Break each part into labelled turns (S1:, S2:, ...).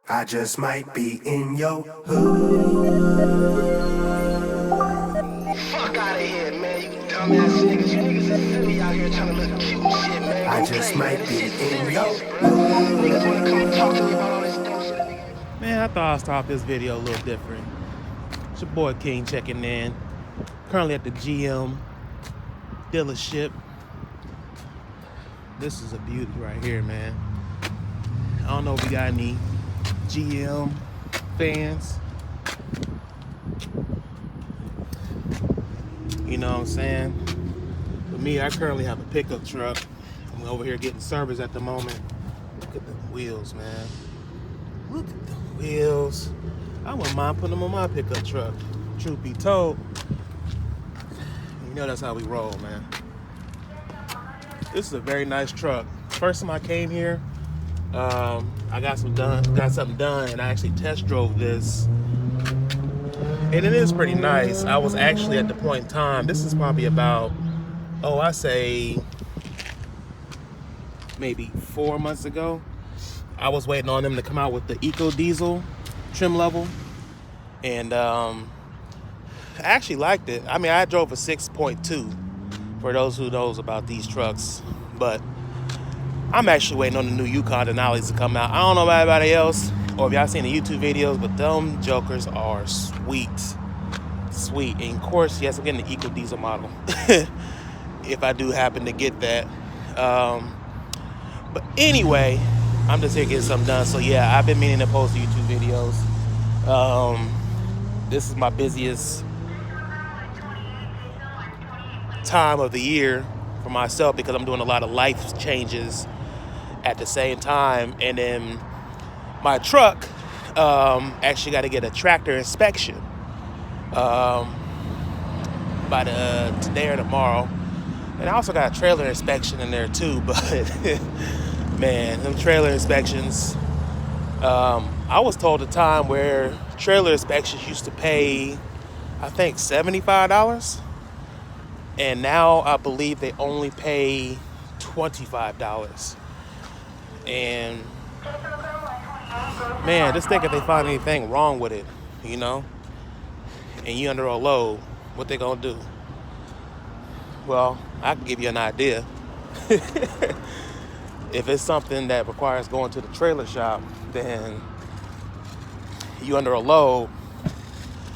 S1: I just might be in your hood.
S2: Fuck out of here, man. You dumbass niggas. You niggas is silly out here trying to look cute and shit, man.
S1: I
S2: Don't
S1: just
S2: play, man.
S1: might
S2: This
S1: be
S2: shit's
S1: in your
S2: serious, bro. Niggas wanna come and talk to me about all this dumb shit, nigga.
S3: Man, I thought I'd start off this video a little different. It's your boy King checking in. Currently at the GM dealership. This is a beauty right here, man. I don't know if we got any GM fans. You know what I'm saying? For me, I currently have a pickup truck. I'm over here getting service at the moment. Look at the wheels, man. Look at the wheels. I wouldn't mind putting them on my pickup truck. Truth be told, you know that's how we roll, man. This is a very nice truck. First time I came here, I got something done, and I actually test drove this, and it is pretty nice. I was actually at the point in time. This is probably about, I say maybe 4 months ago. I was waiting on them to come out with the Eco Diesel trim level, and I actually liked it. I mean, I drove a 6.2 for those who knows about these trucks, but I'm actually waiting on the new Yukon Denalis to come out. I don't know about anybody else, or if y'all seen the YouTube videos, but them jokers are sweet. Sweet. And of course, yes, I'm getting the Eco Diesel model if I do happen to get that. But anyway, I'm just here getting something done. So yeah, I've been meaning to post YouTube videos. This is my busiest time of the year for myself because I'm doing a lot of life changes at the same time, and then my truck actually got to get a tractor inspection by today or tomorrow, and I also got a trailer inspection in there too. But man, them trailer inspections, I was told a time where trailer inspections used to pay, I think, $75. And now I believe they only pay $25. And man, just think if they find anything wrong with it, you know, and you under a load, what they gonna do? Well, I can give you an idea. If it's something that requires going to the trailer shop, then you under a load,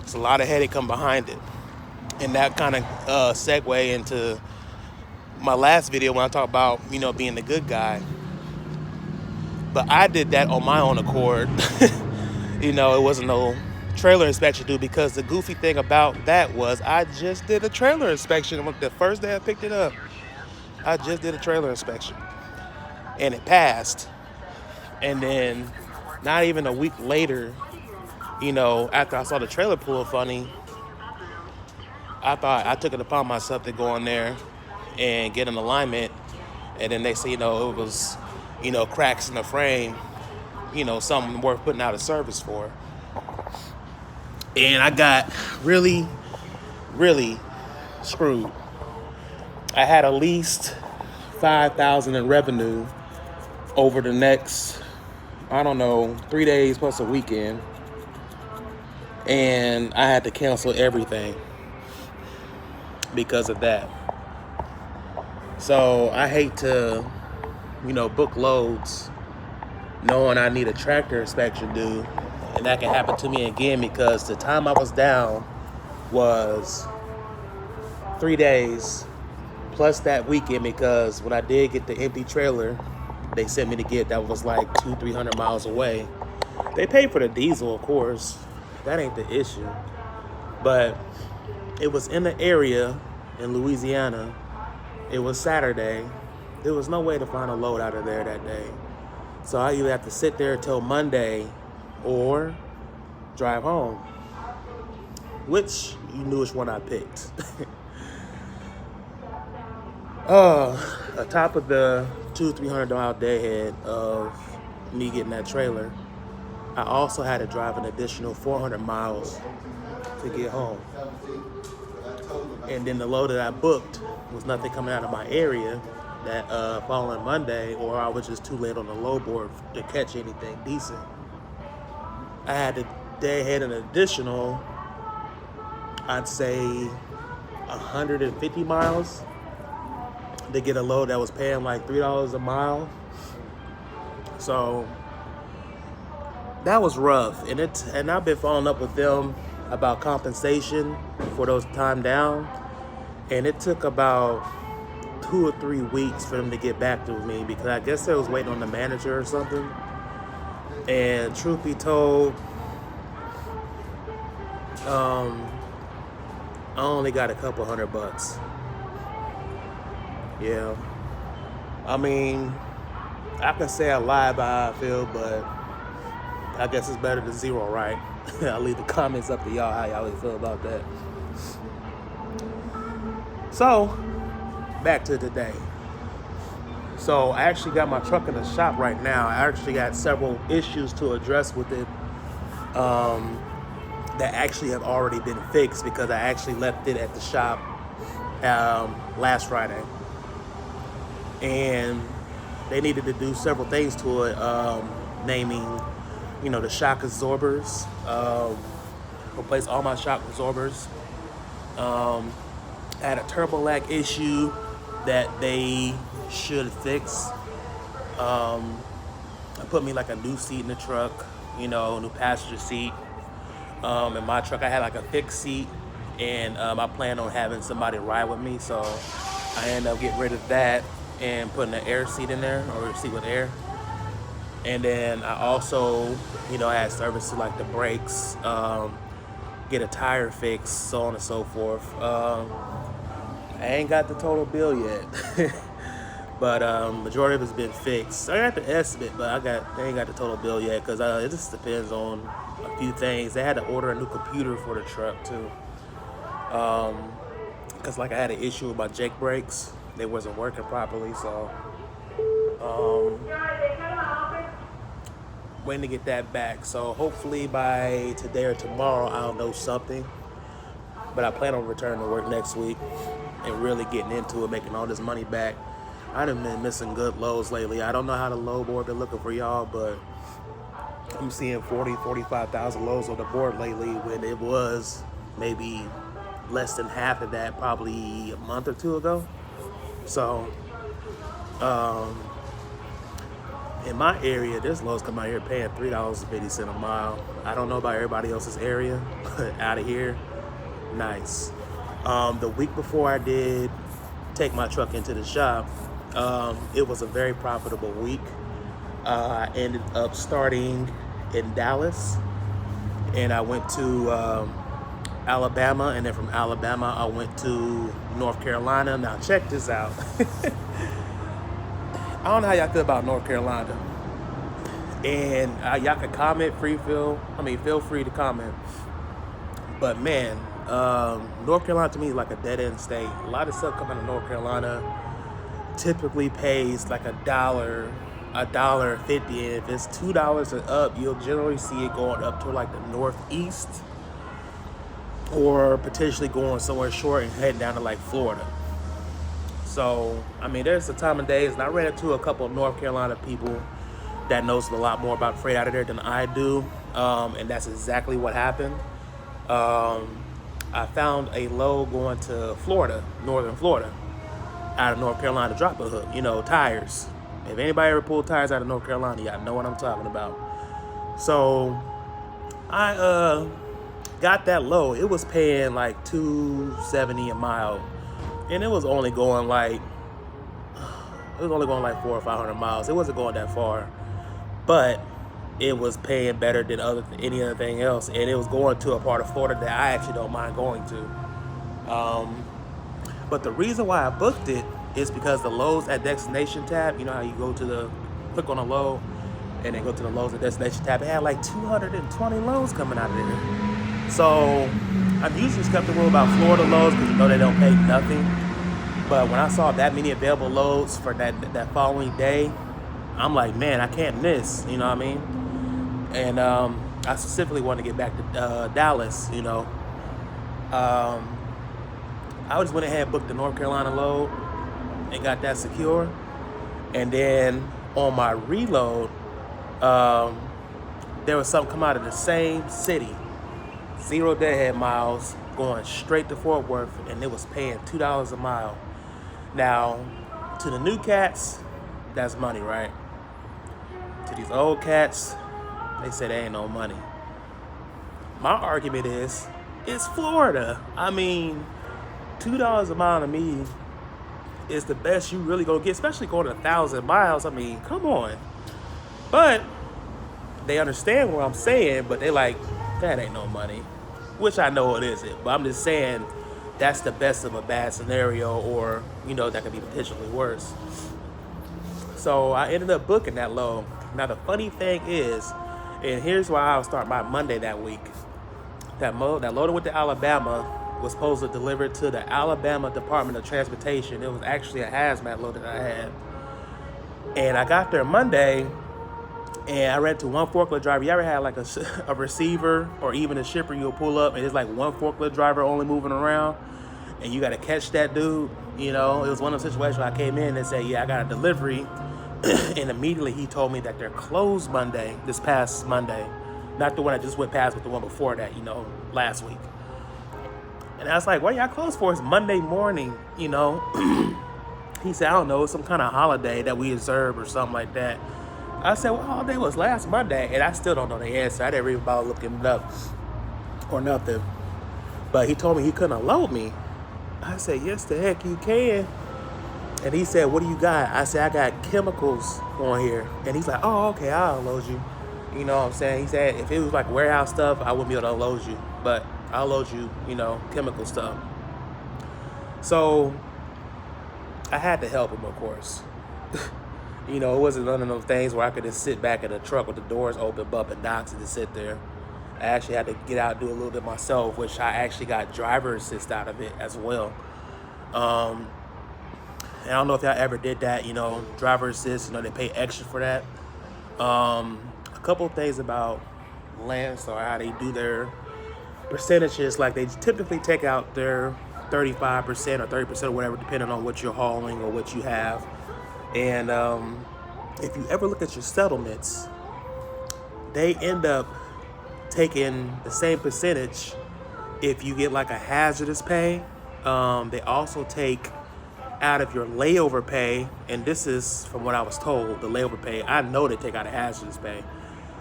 S3: it's a lot of headache come behind it. And that kind of segue into my last video when I talk about, you know, being the good guy. But I did that on my own accord. You know, it wasn't no trailer inspection due, because the goofy thing about that was I just did a trailer inspection. The first day I picked it up, I just did a trailer inspection. And it passed. And then not even a week later, you know, after I saw the trailer pull funny, I thought I took it upon myself to go in there and get an alignment. And then they say, you know, it was, you know, cracks in the frame, you know, something worth putting out a service for. And I got really, really screwed. I had at least $5,000 in revenue over the next, I don't know, 3 days plus a weekend. And I had to cancel everything because of that. So I hate to, you know, book loads knowing I need a tractor inspection due, and that can happen to me again, because the time I was down was 3 days plus that weekend, because when I did get the empty trailer they sent me to get, that was like 200-300 miles away. They paid for the diesel, of course, that ain't the issue, but it was in the area in Louisiana. It was Saturday. There was no way to find a load out of there that day. So I either have to sit there till Monday or drive home. Which, you knew which one I picked. Atop of the $200-300 deadhead of me getting that trailer, I also had to drive an additional 400 miles to get home. And then the load that I booked was nothing coming out of my area that following Monday, or I was just too late on the load board to catch anything decent. I had to deadhead an additional, I'd say 150 miles to get a load that was paying like $3 a mile. So that was rough, and I've been following up with them about compensation for those time down, and it took about 2 or 3 weeks for them to get back to me because I guess they was waiting on the manager or something. And truth be told, I only got a couple $100. Yeah, I mean, I can say I lied by how I feel, but I guess it's better than zero, right? I'll leave the comments up to y'all how y'all feel about that. So, back to today. So, I actually got my truck in the shop right now. I actually got several issues to address with it that actually have already been fixed because I actually left it at the shop last Friday. And they needed to do several things to it, naming, the shock absorbers, replace all my shock absorbers. I had a turbo lag issue that they should fix. I put me like a new seat in the truck, new passenger seat. In my truck, I had like a fixed seat, and I plan on having somebody ride with me, so I ended up getting rid of that and putting an air seat in there, or a seat with air. And then I also, I had services like the brakes, get a tire fix, so on and so forth. I ain't got the total bill yet, but majority of it's been fixed. I got the estimate, but they ain't got the total bill yet because it just depends on a few things. They had to order a new computer for the truck too, because I had an issue with my Jake brakes. They wasn't working properly, so waiting to get that back. So hopefully by today or tomorrow I'll know something. But I plan on returning to work next week and really getting into it, making all this money back. I done been missing good loads lately. I don't know how the load board been looking for y'all, but I'm seeing 45,000 loads on the board lately when it was maybe less than half of that probably a month or two ago. So, in my area, there's loads come out here paying $3.50 a mile. I don't know about everybody else's area, but out of here, nice. The week before I did take my truck into the shop, it was a very profitable week. I ended up starting in Dallas, and I went to Alabama, and then from Alabama I went to North Carolina. Now check this out. I don't know how y'all feel about North Carolina, and y'all can comment, feel free to comment. But man, North Carolina to me is like a dead end state. A lot of stuff coming to North Carolina typically pays like $1.50, and if it's $2 and up, you'll generally see it going up to like the northeast, or potentially going somewhere short and heading down to like Florida. So, there's a time of days, and I ran into a couple of North Carolina people that knows a lot more about freight out of there than I do, and that's exactly what happened. I found a load going to Florida, northern Florida, out of North Carolina, drop a hook, tires. If anybody ever pulled tires out of North Carolina, y'all know what I'm talking about. So, I got that load. It was paying like $2.70 a mile. And it was only going like 400 or 500 miles. It wasn't going that far, but it was paying better than any other thing else. And it was going to a part of Florida that I actually don't mind going to. But the reason why I booked it is because the loads at destination tab, how you go to click on a load and then go to the loads at destination tab, it had like 220 loads coming out of there. So I'm usually skeptical about Florida loads because they don't pay nothing. But when I saw that many available loads for that following day, I'm like, man, I can't miss, you know what I mean? And I specifically want to get back to Dallas, I just went ahead and booked the North Carolina load and got that secure. And then on my reload, there was something come out of the same city, 0 deadhead miles, going straight to Fort Worth, and it was paying $2 a mile. Now, to the new cats, that's money, right? To these old cats, they say they ain't no money. My argument is, it's Florida. I mean, $2 a mile to me is the best you really gonna get, especially going 1,000 miles. I mean, come on. But they understand what I'm saying, but they like, that ain't no money. Which I know it isn't, but I'm just saying that's the best of a bad scenario, or, you know, that could be potentially worse. So I ended up booking that load. Now the funny thing is, and here's why I'll start my Monday that week. That load went to Alabama, was supposed to deliver to the Alabama Department of Transportation. It was actually a hazmat load that I had. And I got there Monday, and I ran to one forklift driver. You ever had like a receiver or even a shipper, you'll pull up and it's like one forklift driver only moving around, and you got to catch that dude? You know, it was one of those situations where I came in and said, yeah, I got a delivery. And immediately he told me that they're closed Monday, this past Monday. Not the one I just went past, but the one before that, you know, last week. And I was like, what y'all closed for? It's Monday morning, you know. He said, I don't know, some kind of holiday that we observe or something like that. I said, well, holiday was last Monday, and I still don't know the answer. I didn't even bother looking it up or nothing. But he told me he couldn't unload me. I said, yes, the heck you can. And he said, what do you got? I said, I got chemicals on here. And he's like, oh, okay, I'll unload you. You know what I'm saying? He said, if it was like warehouse stuff, I wouldn't be able to unload you. But I'll load you, you know, chemical stuff. So I had to help him, of course. You know, it wasn't none of those things where I could just sit back in the truck with the doors open, bumping docks, and just sit there. I actually had to get out and do a little bit myself, which I actually got driver assist out of it as well. And I don't know if y'all ever did that, you know, driver assist, you know, they pay extra for that. A couple of things about LandStar, how they do their percentages, like they typically take out their 35% or 30% or whatever, depending on what you're hauling or what you have. And if you ever look at your settlements, they end up taking the same percentage if you get like a hazardous pay. They also take out of your layover pay, and this is from what I was told, the layover pay. I know they take out a hazardous pay.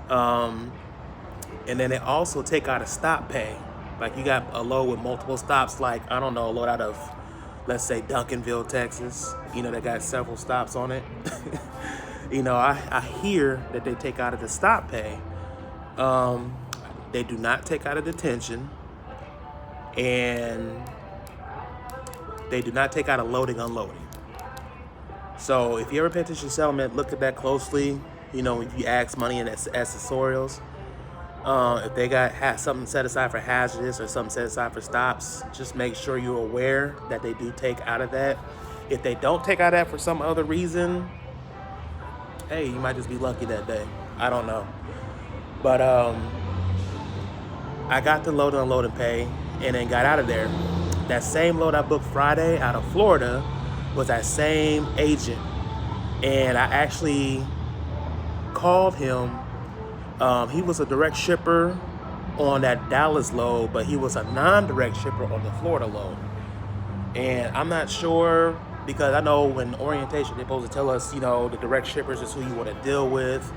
S3: And then they also take out a stop pay. Like you got a load with multiple stops, like, I don't know, a load out of, let's say, Duncanville, Texas. You know, they got several stops on it. You know, I hear that they take out of the stop pay. They do not take out of detention. And they do not take out a loading, unloading. So if you ever pay attention to settlement, look at that closely. You know, if you ask money and accessorials, if they got something set aside for hazardous or something set aside for stops, just make sure you're aware that they do take out of that. If they don't take out of that for some other reason, hey, you might just be lucky that day. I don't know. But I got the load and unloading pay and then got out of there. That same load I booked Friday out of Florida was that same agent. And I actually called him. He was a direct shipper on that Dallas load, but he was a non-direct shipper on the Florida load. And I'm not sure, because I know when orientation, they're supposed to tell us, you know, the direct shippers is who you want to deal with,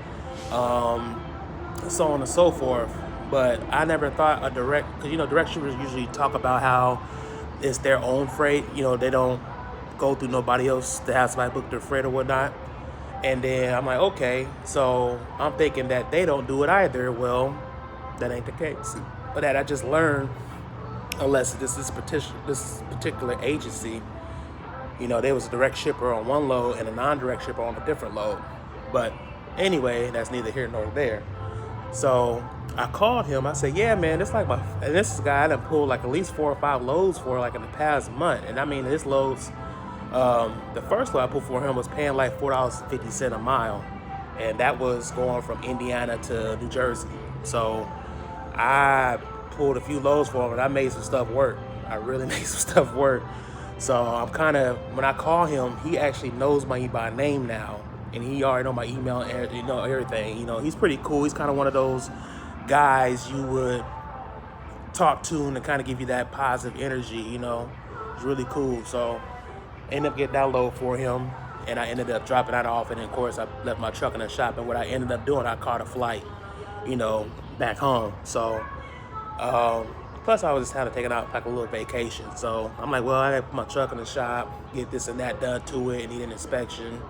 S3: so on and so forth. But I never thought a direct, because, you know, direct shippers usually talk about how it's their own freight. You know, they don't go through nobody else to have somebody book their freight or whatnot. And then I'm like, okay, so I'm thinking that they don't do it either. Well, that ain't the case. But that I just learned, unless this particular agency, you know, there was a direct shipper on one load and a non-direct shipper on a different load. But anyway, that's neither here nor there. So I called him. I said, yeah, man, it's like and this guy I done pulled like at least 4 or 5 loads for like in the past month. And I mean, his loads, the first load I pulled for him was paying like $4.50 a mile. And that was going from Indiana to New Jersey. So I pulled a few loads for him and I made some stuff work. I really made some stuff work. So I'm kind of, when I call him, he actually knows me by name now. and he already know my email and everything. He's pretty cool. He's kind of one of those guys you would talk to and kind of give you that positive energy. It's really cool. So I ended up getting that load for him, and I ended up dropping that off. And then, of course, I left my truck in the shop. And what I ended up doing, I caught a flight, back home. So plus I was just kind of taking out like a little vacation. So I'm like, well, I got to put my truck in the shop, get this and that done to it, and need an inspection.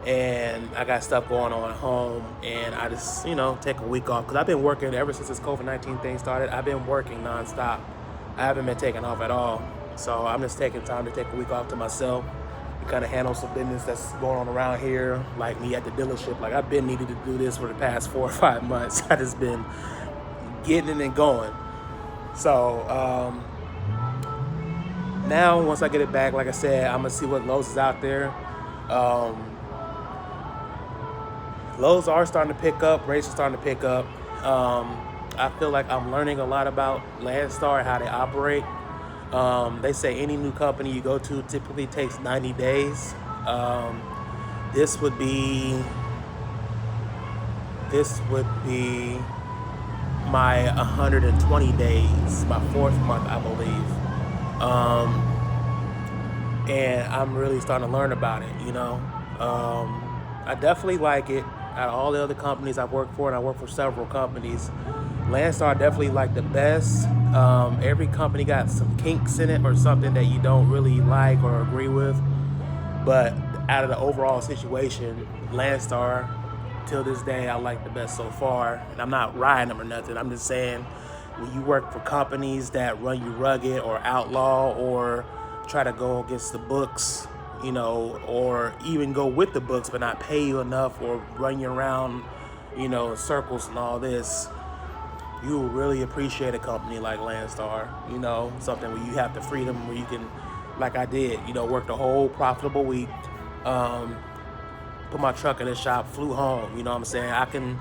S3: And I got stuff going on at home, and I just, take a week off. Because I've been working ever since this COVID-19 thing started. I've been working nonstop. I haven't been taking off at all. So I'm just taking time to take a week off to myself and kind of handle some business that's going on around here, like me at the dealership. Like, I've been needing to do this for the past 4 or 5 months. I just been getting it and going. So now, once I get it back, like I said, I'm going to see what Lowe's is out there. Lowe's are starting to pick up. Rates are starting to pick up. I feel like I'm learning a lot about LandStar and how they operate. They say any new company you go to typically takes 90 days. This would be my 120 days, my 4th month, I believe. And I'm really starting to learn about it, I definitely like it. Out of all the other companies I've worked for, and I work for several companies, LandStar definitely like the best. Every company got some kinks in it or something that you don't really like or agree with. But out of the overall situation, LandStar, till this day, I like the best so far. And I'm not riding them or nothing. I'm just saying, when you work for companies that run you rugged or outlaw or try to go against the books, or even go with the books but not pay you enough or run you around, in circles and all this, you will really appreciate a company like LandStar, something where you have the freedom where you can, like I did, work the whole profitable week, put my truck in the shop, flew home, what I'm saying? I can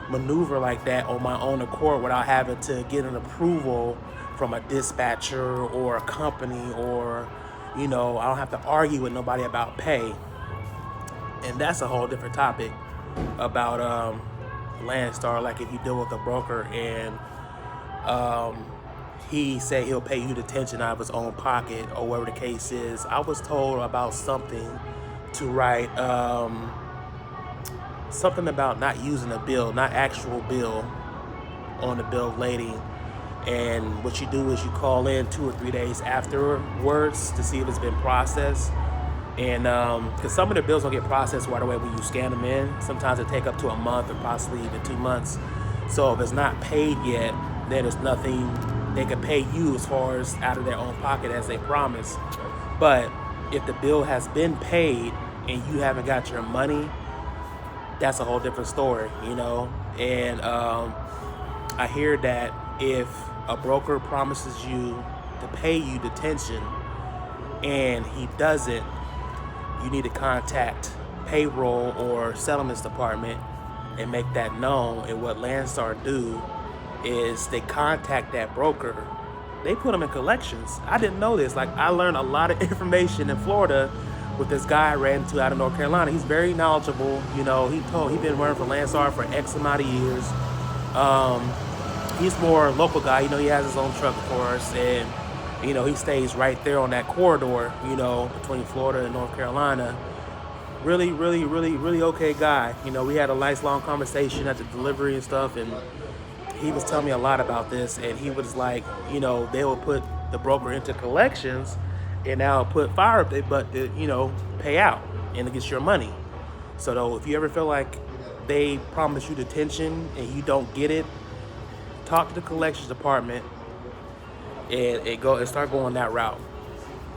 S3: maneuver like that on my own accord without having to get an approval from a dispatcher or a company or, I don't have to argue with nobody about pay. And that's a whole different topic about LandStar. Like if you deal with a broker and he said he'll pay you detention out of his own pocket or whatever the case is. I was told about something to write something about not using a bill, not actual bill on the bill of lading. And what you do is you call in 2 or 3 days afterwards to see if it's been processed. And because some of the bills don't get processed right away when you scan them in. Sometimes it take up to a month or possibly even 2 months. So if it's not paid yet, then there's nothing they can pay you as far as out of their own pocket as they promised. But if the bill has been paid and you haven't got your money, that's a whole different story, And I hear that if a broker promises you to pay you detention and he doesn't, you need to contact payroll or settlements department and make that known. And what LandStar do is they contact that broker. They put them in collections. I didn't know this. Like, I learned a lot of information in Florida with this guy I ran into out of North Carolina. He's very knowledgeable. He's been working for LandStar for X amount of years. He's more a local guy. He has his own truck, of course, and he stays right there on that corridor, between Florida and North Carolina. Really, really, really, really okay guy. We had a nice long conversation at the delivery and stuff, and he was telling me a lot about this, and he was like, they will put the broker into collections, and now put fire up their butt to, pay out and to get your money. So though, if you ever feel like they promise you detention and you don't get it, talk to the collections department and start going that route.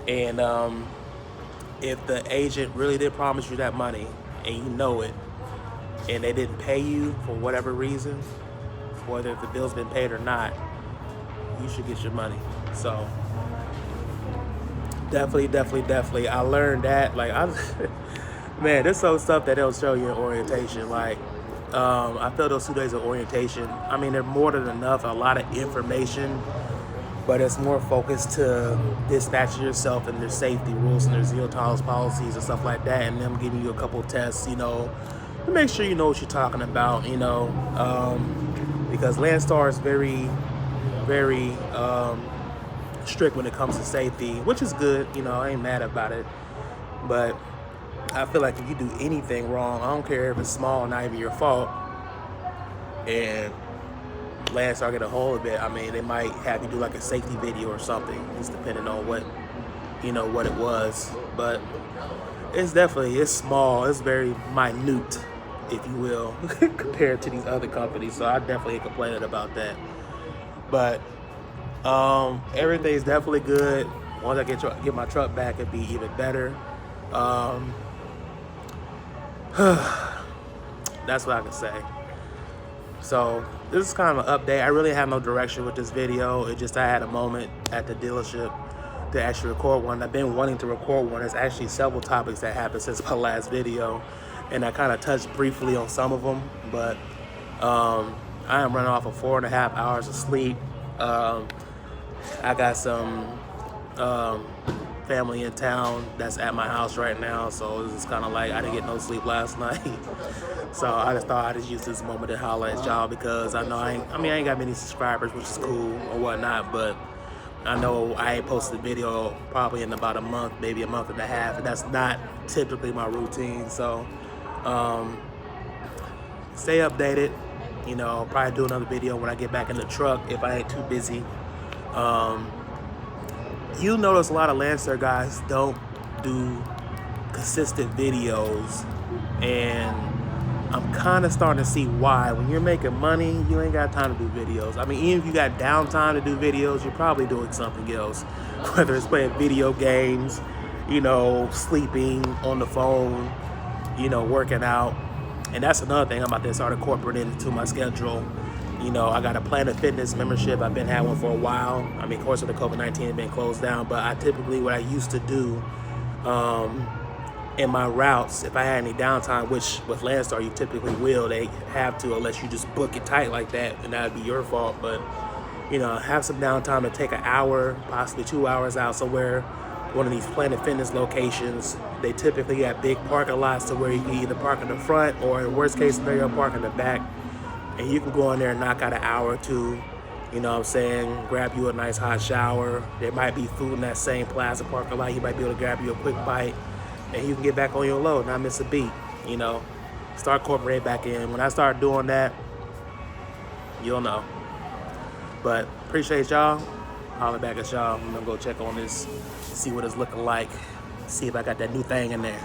S3: And if the agent really did promise you that money and you know it, and they didn't pay you for whatever reason, whether if the bill's been paid or not, you should get your money. So definitely, I learned that. Like, man, there's some stuff that they'll show you in orientation. Like, I felt those 2 days of orientation, I mean, they're more than enough, a lot of information but it's more focused to dispatch yourself and their safety rules and their zero tolerance policies and stuff like that, and them giving you a couple tests, you know, to make sure you know what you're talking about, you know, because LandStar is very, very strict when it comes to safety, which is good, you know, I ain't mad about it, but I feel like if you do anything wrong, I don't care if it's small, not even your fault, and LandStar get a hold of it, I mean, they might have you do like a safety video or something, just depending on what, you know, what it was. But it's definitely, it's small, it's very minute, if you will, compared to these other companies. So I definitely ain't complaining about that. But everything's definitely good. Once I get my truck back, it'd be even better. That's what I can say. So this is kind of an update. I really have no direction with this video. It just, I had a moment at the dealership to actually record one. I've been wanting to record one. There's actually several topics that happened since my last video, and I kind of touched briefly on some of them, but I am running off of 4.5 hours of sleep. I got some family in town that's at my house right now, so it's kind of like I didn't get no sleep last night. So I just thought I'd just use this moment to holler at y'all, because I know I ain't got many subscribers, which is cool or whatnot, but I know I ain't posted a video probably in about a month, maybe a month and a half, and that's not typically my routine. So stay updated, you know, probably do another video when I get back in the truck if I ain't too busy. You'll notice a lot of LandStar guys don't do consistent videos, and I'm kind of starting to see why. When you're making money, you ain't got time to do videos. I mean, even if you got downtime to do videos, you're probably doing something else, whether it's playing video games, you know, sleeping on the phone, you know, working out. And that's another thing I'm about to start incorporating into my schedule. You know, I got a Planet Fitness membership. I've been having one for a while. I mean, of course, with the COVID-19 has been closed down, but I typically, what I used to do in my routes, if I had any downtime, which with LandStar you typically will, they have to, unless you just book it tight like that, and that would be your fault. But, you know, have some downtime to take an hour, possibly 2 hours out somewhere, one of these Planet Fitness locations. They typically have big parking lots to where you can either park in the front, or in worst case scenario, park in the back. And you can go in there and knock out an hour or two, you know what I'm saying, grab you a nice hot shower. There might be food in that same plaza parking lot. You might be able to grab you a quick bite, and you can get back on your load, not miss a beat, you know. Start incorporating back in. When I start doing that, you'll know. But appreciate y'all. Holler back at y'all. I'm gonna go check on this, see what it's looking like, see if I got that new thing in there.